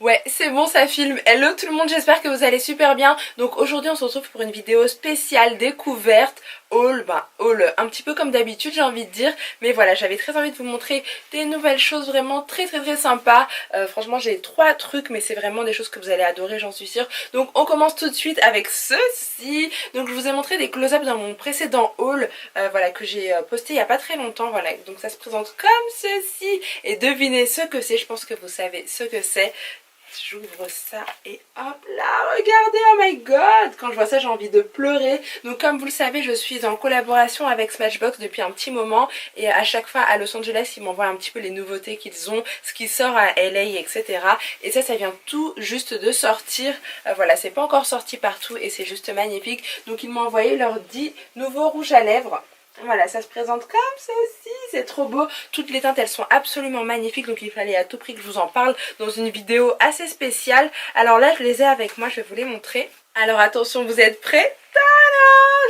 Ouais, c'est bon, ça filme. Hello tout le monde, j'espère que vous allez super bien. Donc aujourd'hui on se retrouve pour une vidéo spéciale découverte, haul un petit peu comme d'habitude j'ai envie de dire. Mais voilà, j'avais très envie de vous montrer des nouvelles choses vraiment très sympas. Franchement j'ai 3 trucs mais c'est vraiment des choses que vous allez adorer, j'en suis sûre. Donc on commence tout de suite avec ceci. Donc je vous ai montré des close-up dans mon précédent haul, voilà, que j'ai posté il y a pas très longtemps. Voilà, donc ça se présente comme ceci. Et devinez ce que c'est, je pense que vous savez ce que c'est. J'ouvre ça et hop là, regardez, oh my god, quand je vois ça j'ai envie de pleurer. Donc comme vous le savez, je suis en collaboration avec Smashbox depuis un petit moment et à chaque fois à Los Angeles ils m'envoient un petit peu les nouveautés qu'ils ont, ce qui sort à LA, etc. Et ça vient tout juste de sortir, voilà, c'est pas encore sorti partout et c'est juste magnifique. Donc ils m'ont envoyé leurs 10 nouveaux rouges à lèvres. Voilà, ça se présente comme ceci, c'est trop beau. Toutes les teintes, elles sont absolument magnifiques, donc il fallait à tout prix que je vous en parle dans une vidéo assez spéciale. Alors là, je les ai avec moi, je vais vous les montrer. Alors attention, vous êtes prêts?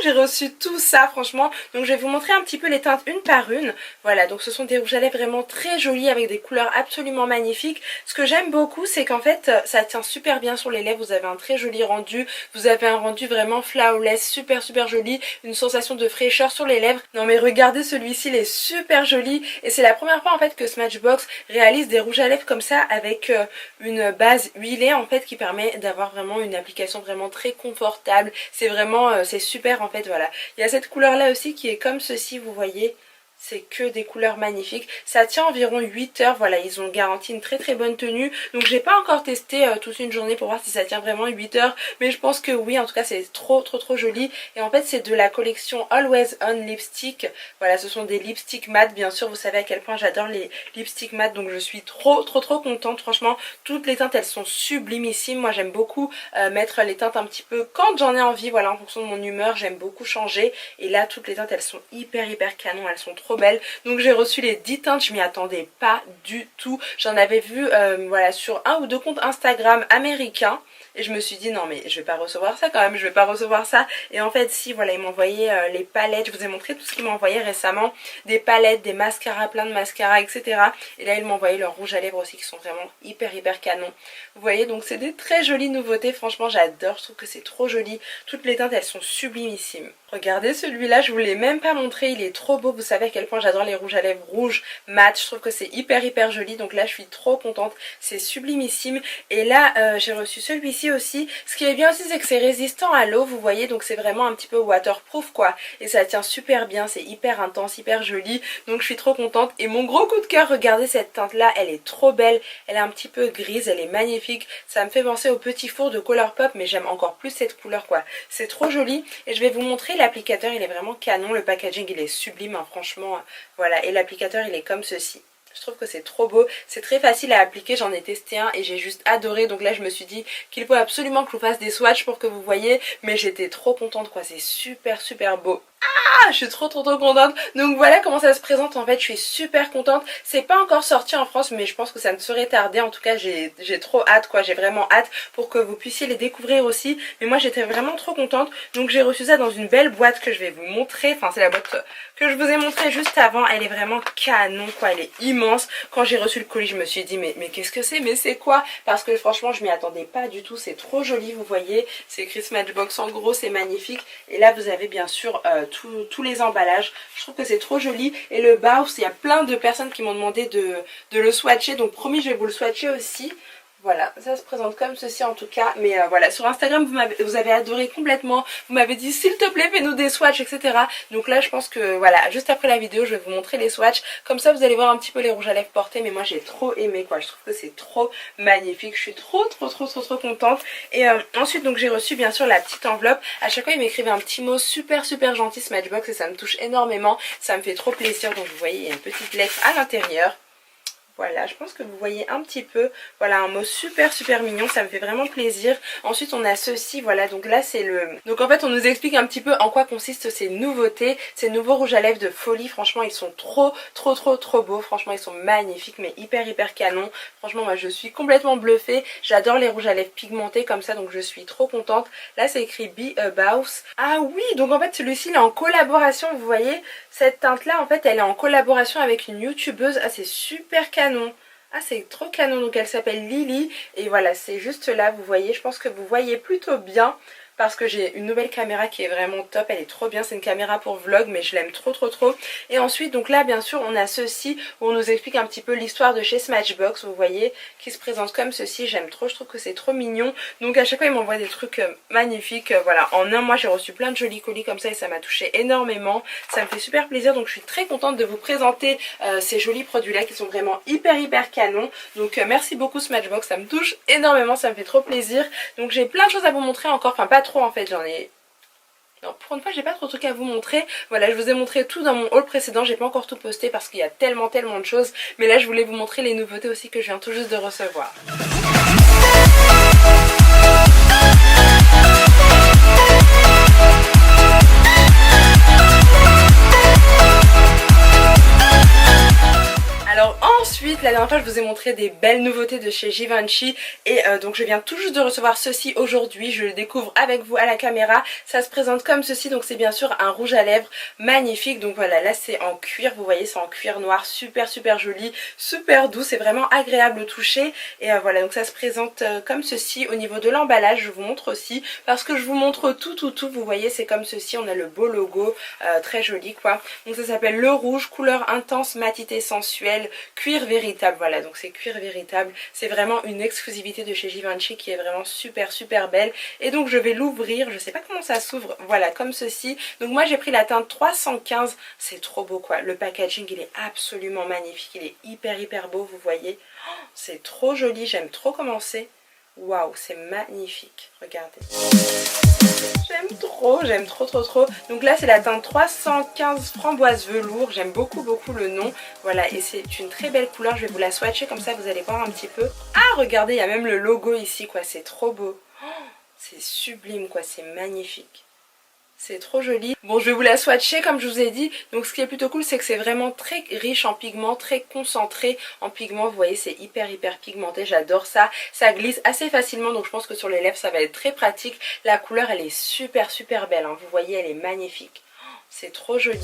J'ai reçu tout ça franchement, donc je vais vous montrer un petit peu les teintes une par une. Voilà, donc ce sont des rouges à lèvres vraiment très jolis avec des couleurs absolument magnifiques. Ce que j'aime beaucoup, c'est qu'en fait ça tient super bien sur les lèvres, vous avez un très joli rendu, vous avez un rendu vraiment flawless, super joli, une sensation de fraîcheur sur les lèvres. Non mais regardez, celui-ci il est super joli et c'est la première fois en fait que Smashbox réalise des rouges à lèvres comme ça avec une base huilée en fait qui permet d'avoir vraiment une application vraiment très confortable. C'est vraiment c'est super en fait, voilà. Il y a cette couleur là aussi qui est comme ceci, vous voyez. C'est que des couleurs magnifiques. Ça tient environ 8 heures. Voilà, ils ont garanti une très bonne tenue. Donc j'ai pas encore testé toute une journée pour voir si ça tient vraiment 8 heures. Mais je pense que oui, en tout cas c'est trop joli. Et en fait c'est de la collection Always On Lipstick. Voilà, ce sont des lipsticks mat. Bien sûr, vous savez à quel point j'adore les lipsticks mat. Donc je suis trop contente. Franchement, toutes les teintes elles sont sublimissimes. Moi j'aime beaucoup mettre les teintes un petit peu quand j'en ai envie. Voilà, en fonction de mon humeur, j'aime beaucoup changer. Et là toutes les teintes elles sont hyper canon. Elles sont trop belle. Donc j'ai reçu les 10 teintes, je m'y attendais pas du tout. J'en avais vu voilà, sur 1 ou 2 comptes Instagram américains. Et je me suis dit non mais je vais pas recevoir ça quand même, je vais pas recevoir ça. Et en fait si, voilà, ils m'ont envoyé les palettes, je vous ai montré tout ce qu'ils m'ont envoyé récemment. Des palettes, des mascaras, plein de mascaras, etc. Et là ils m'ont envoyé leurs rouges à lèvres aussi qui sont vraiment hyper canon. Vous voyez, donc c'est des très jolies nouveautés, franchement j'adore, je trouve que c'est trop joli. Toutes les teintes elles sont sublimissimes. Regardez celui-là, je vous l'ai même pas montré, il est trop beau, vous savez à quel point j'adore les rouges à lèvres rouges mat, je trouve que c'est hyper joli, donc là je suis trop contente, c'est sublimissime. Et là j'ai reçu celui-ci aussi. Ce qui est bien aussi c'est que c'est résistant à l'eau, vous voyez, donc c'est vraiment un petit peu waterproof quoi, et ça tient super bien, c'est hyper intense, hyper joli, donc je suis trop contente. Et mon gros coup de cœur, regardez cette teinte là, elle est trop belle, elle est un petit peu grise, elle est magnifique, ça me fait penser au petit four de Colourpop, mais j'aime encore plus cette couleur quoi, c'est trop joli. Et je vais vous montrer l'applicateur, il est vraiment canon, le packaging il est sublime hein, franchement, voilà, et l'applicateur il est comme ceci. Je trouve que c'est trop beau, c'est très facile à appliquer, j'en ai testé un et j'ai juste adoré. Donc là je me suis dit qu'il faut absolument que je vous fasse des swatchs pour que vous voyez. Mais j'étais trop contente quoi, c'est super beau. Ah, je suis trop contente. Donc voilà comment ça se présente en fait, je suis super contente. C'est pas encore sorti en France mais je pense que ça ne saurait tarder. En tout cas j'ai trop hâte quoi, j'ai vraiment hâte pour que vous puissiez les découvrir aussi. Mais moi j'étais vraiment trop contente. Donc j'ai reçu ça dans une belle boîte que je vais vous montrer. Enfin c'est la boîte que je vous ai montré juste avant. Elle est vraiment canon quoi, elle est immense. Quand j'ai reçu le colis je me suis dit mais qu'est-ce que c'est, mais c'est quoi? Parce que franchement je m'y attendais pas du tout, c'est trop joli, vous voyez. C'est écrit Smashbox en gros, c'est magnifique. Et là vous avez bien sûr tous les emballages, je trouve que c'est trop joli. Et le Baus, il y a plein de personnes qui m'ont demandé de le swatcher, donc promis je vais vous le swatcher aussi. Voilà, ça se présente comme ceci en tout cas. Mais voilà, sur Instagram vous avez adoré complètement. Vous m'avez dit s'il te plaît fais-nous des swatchs, etc. Donc là je pense que voilà, juste après la vidéo je vais vous montrer les swatchs. Comme ça vous allez voir un petit peu les rouges à lèvres portés. Mais moi j'ai trop aimé quoi, je trouve que c'est trop magnifique. Je suis trop contente. Et ensuite donc j'ai reçu bien sûr la petite enveloppe. À chaque fois il m'écrivait un petit mot super gentil Smashbox et ça me touche énormément. Ça me fait trop plaisir. Donc vous voyez il y a une petite lettre à l'intérieur. Voilà, je pense que vous voyez un petit peu. Voilà, un mot super mignon, ça me fait vraiment plaisir. Ensuite on a ceci, voilà, donc là c'est le... Donc en fait on nous explique un petit peu en quoi consistent ces nouveautés, ces nouveaux rouges à lèvres de folie. Franchement ils sont trop beaux, franchement ils sont magnifiques mais hyper canon. Franchement moi je suis complètement bluffée, j'adore les rouges à lèvres pigmentés comme ça, donc je suis trop contente. Là c'est écrit Be About. Ah oui, donc en fait celui-ci il est en collaboration, vous voyez. Cette teinte là en fait elle est en collaboration avec une youtubeuse. Ah c'est super canon. Ah, c'est trop canon, donc elle s'appelle Lily et voilà, c'est juste là, vous voyez, je pense que vous voyez plutôt bien parce que j'ai une nouvelle caméra qui est vraiment top, elle est trop bien, c'est une caméra pour vlog mais je l'aime trop trop trop. Et ensuite donc là bien sûr on a ceci où on nous explique un petit peu l'histoire de chez Smashbox, vous voyez, qui se présente comme ceci, j'aime trop, je trouve que c'est trop mignon. Donc à chaque fois ils m'envoient des trucs magnifiques, voilà, en un mois j'ai reçu plein de jolis colis comme ça et ça m'a touché énormément, ça me fait super plaisir, donc je suis très contente de vous présenter ces jolis produits là qui sont vraiment hyper canons. Donc merci beaucoup Smashbox, ça me touche énormément, ça me fait trop plaisir. Donc j'ai plein de choses à vous montrer encore, enfin pas trop en fait, j'en ai... Non, pour une fois j'ai pas trop de trucs à vous montrer. Voilà, je vous ai montré tout dans mon haul précédent, j'ai pas encore tout posté parce qu'il y a tellement de choses. Mais là je voulais vous montrer les nouveautés aussi que je viens tout juste de recevoir. Alors ensuite, la dernière fois je vous ai montré des belles nouveautés de chez Givenchy et donc je viens tout juste de recevoir ceci aujourd'hui, je le découvre avec vous à la caméra. Ça se présente comme ceci, donc c'est bien sûr un rouge à lèvres magnifique. Donc voilà, là c'est en cuir, vous voyez, c'est en cuir noir, super joli, super doux, c'est vraiment agréable au toucher. Et voilà, donc ça se présente comme ceci. Au niveau de l'emballage, je vous montre aussi, parce que je vous montre tout, vous voyez, c'est comme ceci, on a le beau logo, très joli quoi. Donc ça s'appelle le rouge, couleur intense, matité sensuelle, cuir véritable, voilà, donc c'est cuir véritable, c'est vraiment une exclusivité de chez Givenchy qui est vraiment super belle. Et donc je vais l'ouvrir, je sais pas comment ça s'ouvre, voilà, comme ceci. Donc moi j'ai pris la teinte 315, c'est trop beau quoi, le packaging il est absolument magnifique, il est hyper beau, vous voyez, oh, c'est trop joli, j'aime trop comment c'est. Waouh, c'est magnifique, regardez. J'aime trop. Donc là c'est la teinte 315 framboise velours, j'aime beaucoup le nom. Voilà, et c'est une très belle couleur, je vais vous la swatcher comme ça vous allez voir un petit peu. Ah regardez, il y a même le logo ici quoi, c'est trop beau. Oh, c'est sublime quoi, c'est magnifique. C'est trop joli. Bon, je vais vous la swatcher comme je vous ai dit. Donc ce qui est plutôt cool, c'est que c'est vraiment très riche en pigments, très concentré en pigments. Vous voyez, c'est hyper pigmenté, j'adore ça. Ça glisse assez facilement, donc je pense que sur les lèvres ça va être très pratique. La couleur elle est super belle, hein. Vous voyez, elle est magnifique. Oh, c'est trop joli.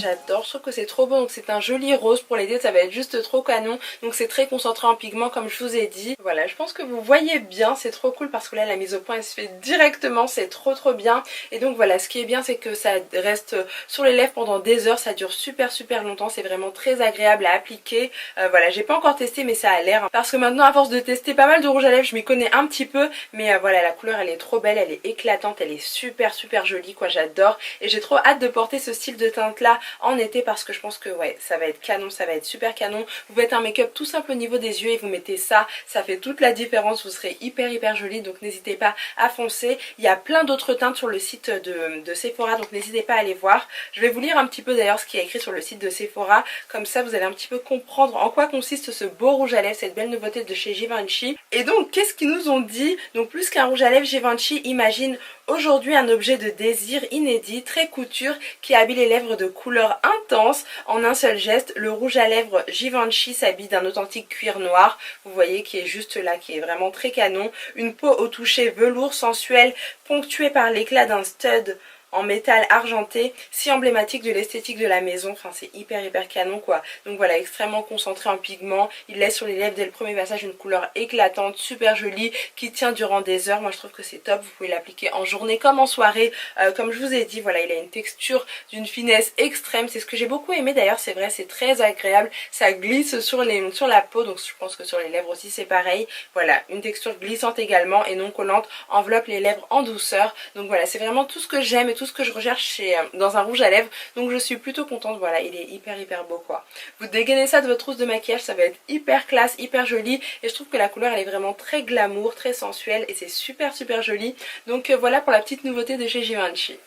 J'adore, je trouve que c'est trop beau. Donc c'est un joli rose pour l'été, ça va être juste trop canon. Donc c'est très concentré en pigments comme je vous ai dit. Voilà, je pense que vous voyez bien, c'est trop cool parce que là la mise au point elle se fait directement, c'est trop bien. Et donc voilà, ce qui est bien c'est que ça reste sur les lèvres pendant des heures, ça dure super longtemps, c'est vraiment très agréable à appliquer. Voilà, j'ai pas encore testé mais ça a l'air, hein. Parce que maintenant à force de tester pas mal de rouge à lèvres, je m'y connais un petit peu. Mais voilà, la couleur elle est trop belle, elle est éclatante, elle est super jolie quoi, j'adore. Et j'ai trop hâte de porter ce style de teinte là en été parce que je pense que ouais, ça va être canon, ça va être super canon. Vous faites un make-up tout simple au niveau des yeux et vous mettez ça, ça fait toute la différence, vous serez hyper jolie, donc n'hésitez pas à foncer. Il y a plein d'autres teintes sur le site de Sephora, donc n'hésitez pas à aller voir. Je vais vous lire un petit peu d'ailleurs ce qui est écrit sur le site de Sephora, comme ça vous allez un petit peu comprendre en quoi consiste ce beau rouge à lèvres, cette belle nouveauté de chez Givenchy. Et donc qu'est-ce qu'ils nous ont dit? Donc plus qu'un rouge à lèvres, Givenchy imagine aujourd'hui un objet de désir inédit, très couture, qui habille les lèvres de couleurs intenses. En un seul geste, le rouge à lèvres Givenchy s'habille d'un authentique cuir noir, vous voyez, qui est juste là, qui est vraiment très canon. Une peau au toucher velours sensuel, ponctuée par l'éclat d'un stud en métal argenté, si emblématique de l'esthétique de la maison. Enfin c'est hyper canon quoi. Donc voilà, extrêmement concentré en pigments, il laisse sur les lèvres dès le premier passage une couleur éclatante, super jolie, qui tient durant des heures. Moi je trouve que c'est top, vous pouvez l'appliquer en journée comme en soirée. Comme je vous ai dit, voilà, il a une texture d'une finesse extrême, c'est ce que j'ai beaucoup aimé d'ailleurs, c'est vrai, c'est très agréable, ça glisse sur la peau, donc je pense que sur les lèvres aussi c'est pareil. Voilà, une texture glissante également et non collante, enveloppe les lèvres en douceur. Donc voilà, c'est vraiment tout ce que j'aime et tout ce que je recherche dans un rouge à lèvres, donc je suis plutôt contente. Voilà, il est hyper beau quoi. Vous dégainez ça de votre trousse de maquillage, ça va être hyper classe, hyper joli, et je trouve que la couleur elle est vraiment très glamour, très sensuelle, et c'est super joli. Donc voilà pour la petite nouveauté de chez Givenchy.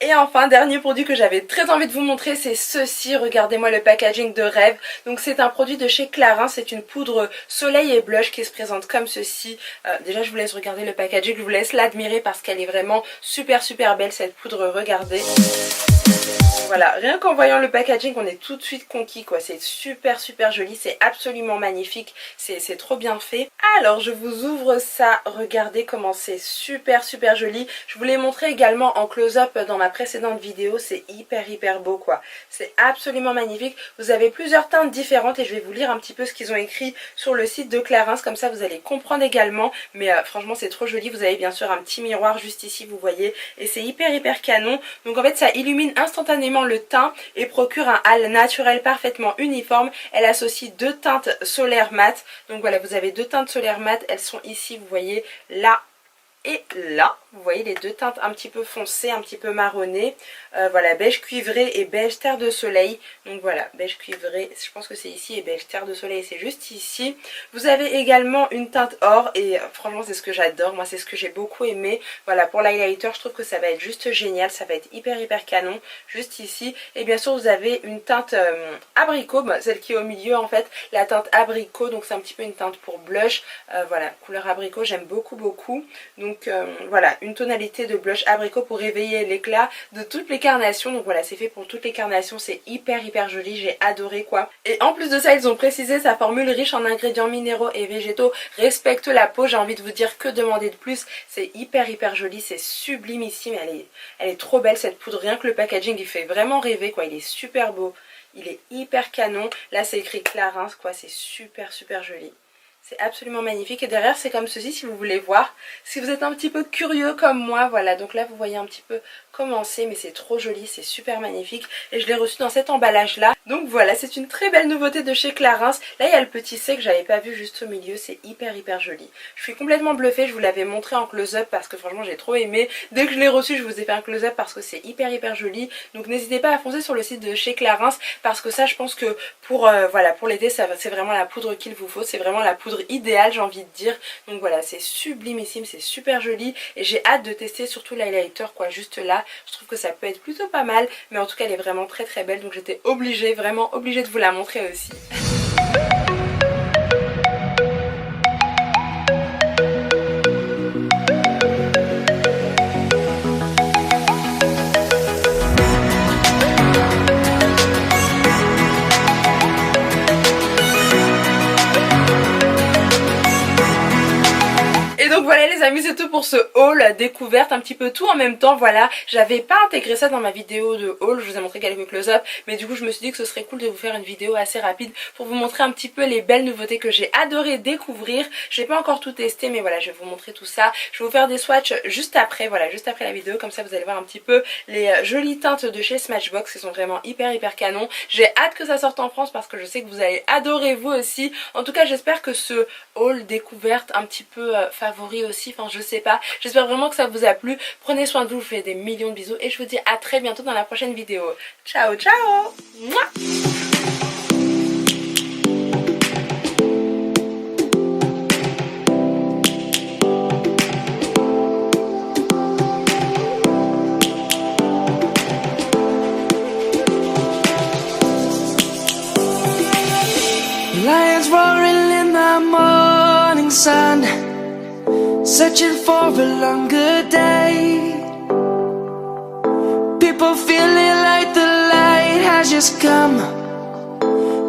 Et enfin, dernier produit que j'avais très envie de vous montrer, c'est ceci. Regardez-moi le packaging de rêve. Donc c'est un produit de chez Clarins, c'est une poudre soleil et blush qui se présente comme ceci. Déjà je vous laisse regarder le packaging, je vous laisse l'admirer parce qu'elle est vraiment super belle cette poudre, regardez. Voilà, rien qu'en voyant le packaging, on est tout de suite conquis quoi. C'est super joli, c'est absolument magnifique, c'est trop bien fait. Alors je vous ouvre ça, regardez comment c'est super joli. Je vous l'ai montré également en close-up dans ma précédente vidéo, c'est hyper beau quoi. C'est absolument magnifique. Vous avez plusieurs teintes différentes et je vais vous lire un petit peu ce qu'ils ont écrit sur le site de Clarins, comme ça vous allez comprendre également. Mais franchement c'est trop joli, vous avez bien sûr un petit miroir juste ici, vous voyez, et c'est hyper canon. Donc en fait ça illumine instantanément le teint et procure un hâle naturel parfaitement uniforme. Elle associe deux teintes solaires mat. Donc voilà, vous avez deux teintes solaires mat, elles sont ici, vous voyez, là et là. Vous voyez les deux teintes un petit peu foncées, un petit peu marronnées. Voilà, beige cuivré et beige terre de soleil. Donc voilà, beige cuivré, je pense que c'est ici, et beige terre de soleil, c'est juste ici. Vous avez également une teinte or et franchement c'est ce que j'adore, moi c'est ce que j'ai beaucoup aimé. Voilà, pour l'highlighter je trouve que ça va être juste génial, ça va être hyper canon, juste ici. Et bien sûr vous avez une teinte abricot, celle qui est au milieu en fait, la teinte abricot, donc c'est un petit peu une teinte pour blush. Voilà, couleur abricot, j'aime beaucoup. Donc voilà, une tonalité de blush abricot pour réveiller l'éclat de toutes les carnations. Donc voilà, c'est fait pour toutes les carnations, c'est hyper joli, j'ai adoré quoi. Et en plus de ça, ils ont précisé sa formule riche en ingrédients minéraux et végétaux respecte la peau. J'ai envie de vous dire, que demander de plus. C'est hyper joli, c'est sublimissime, elle est trop belle cette poudre. Rien que le packaging il fait vraiment rêver quoi, il est super beau, il est hyper canon. Là c'est écrit Clarins quoi, c'est super joli. C'est absolument magnifique et derrière c'est comme ceci si vous voulez voir. Si vous êtes un petit peu curieux comme moi, voilà, donc là vous voyez un petit peu comment c'est, mais c'est trop joli, c'est super magnifique et je l'ai reçu dans cet emballage là. Donc voilà, c'est une très belle nouveauté de chez Clarins. Là il y a le petit C que j'avais pas vu juste au milieu, c'est hyper joli. Je suis complètement bluffée, je vous l'avais montré en close-up parce que franchement j'ai trop aimé. Dès que je l'ai reçu je vous ai fait un close-up parce que c'est hyper joli. Donc n'hésitez pas à foncer sur le site de chez Clarins parce que ça je pense que pour voilà, pour l'été c'est vraiment la poudre qu'il vous faut, c'est vraiment la poudre idéale j'ai envie de dire. Donc voilà, c'est sublimissime, c'est super joli et j'ai hâte de tester surtout l'highlighter quoi, juste là. Je trouve que ça peut être plutôt pas mal, mais en tout cas elle est vraiment très belle, donc j'étais obligée, vraiment obligée de vous la montrer aussi. Donc voilà les amis, c'est tout pour ce haul découverte, un petit peu tout en même temps. Voilà, j'avais pas intégré ça dans ma vidéo de haul, je vous ai montré quelques close-up, mais du coup je me suis dit que ce serait cool de vous faire une vidéo assez rapide pour vous montrer un petit peu les belles nouveautés que j'ai adoré découvrir. J'ai pas encore tout testé, mais voilà, je vais vous montrer tout ça. Je vais vous faire des swatchs juste après, voilà, juste après la vidéo, comme ça vous allez voir un petit peu les jolies teintes de chez Smashbox qui sont vraiment hyper canon. J'ai hâte que ça sorte en France parce que je sais que vous allez adorer vous aussi. En tout cas j'espère que ce haul découverte un petit peu favori aussi, enfin je sais pas, j'espère vraiment que ça vous a plu. Prenez soin de vous, je vous fais des millions de bisous et je vous dis à très bientôt dans la prochaine vidéo. Ciao Mouah. Lions roaring in the morning sun, searching for a longer day. People feeling like the light has just come.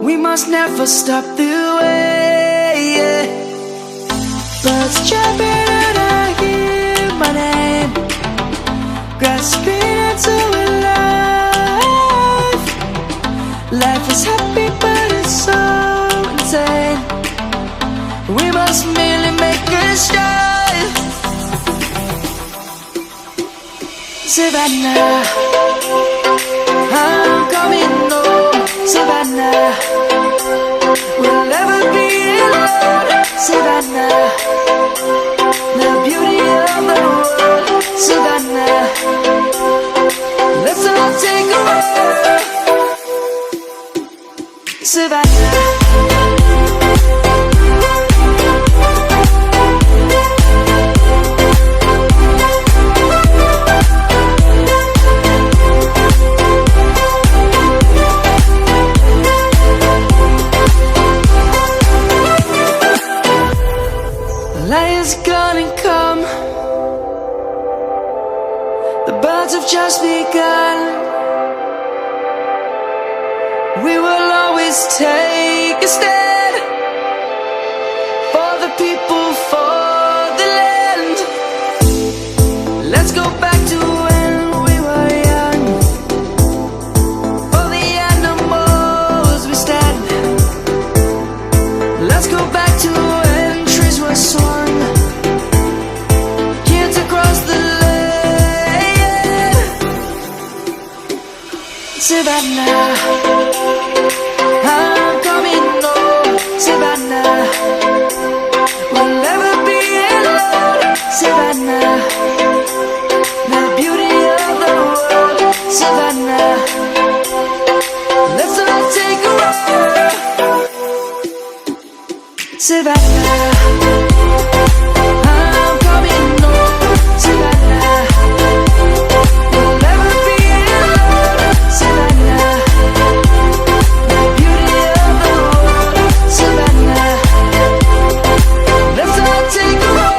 We must never stop the way, yeah. Birds jumping and I hear my name, grasping into a life. Life is happy but it's so insane. We must merely make a start. Savannah, I'm coming home. Savannah, we'll never be alone. Savannah, the beauty of the world. Savannah, let's all take a walk. Savannah. Light is gonna come. The birds have just begun. we will always take a stand for the people, for the land. Let's go back to when we were young. For the animals we stand. Let's go back to when trees were swung. Kids across the land. Savannah, I'm coming home. Savannah, we'll never be alone. Savannah, the beauty of the world. Savannah, let's all take a walk. Savannah, I'm coming home. Savannah, we'll never be alone. Savannah, the beauty of the world. Savannah, let's all take a walk.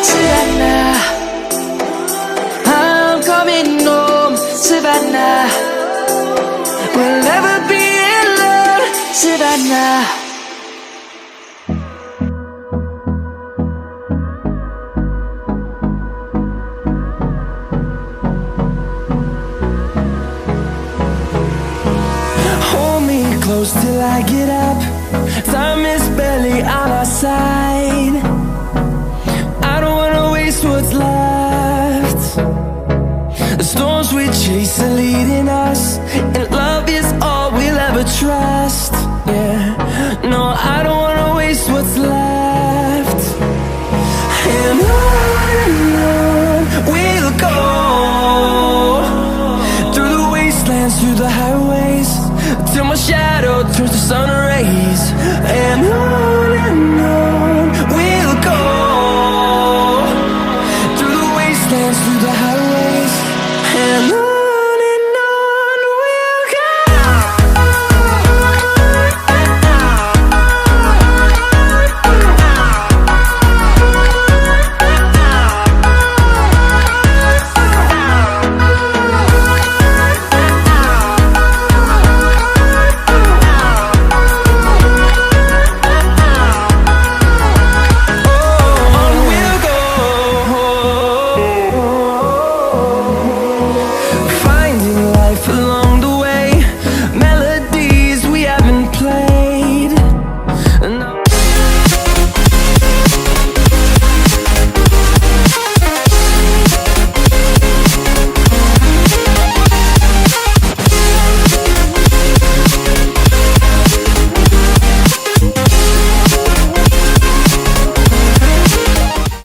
Savannah, I'm coming home. Savannah, we'll never be alone. Savannah. Hold me close till I get up. Time is barely on our side.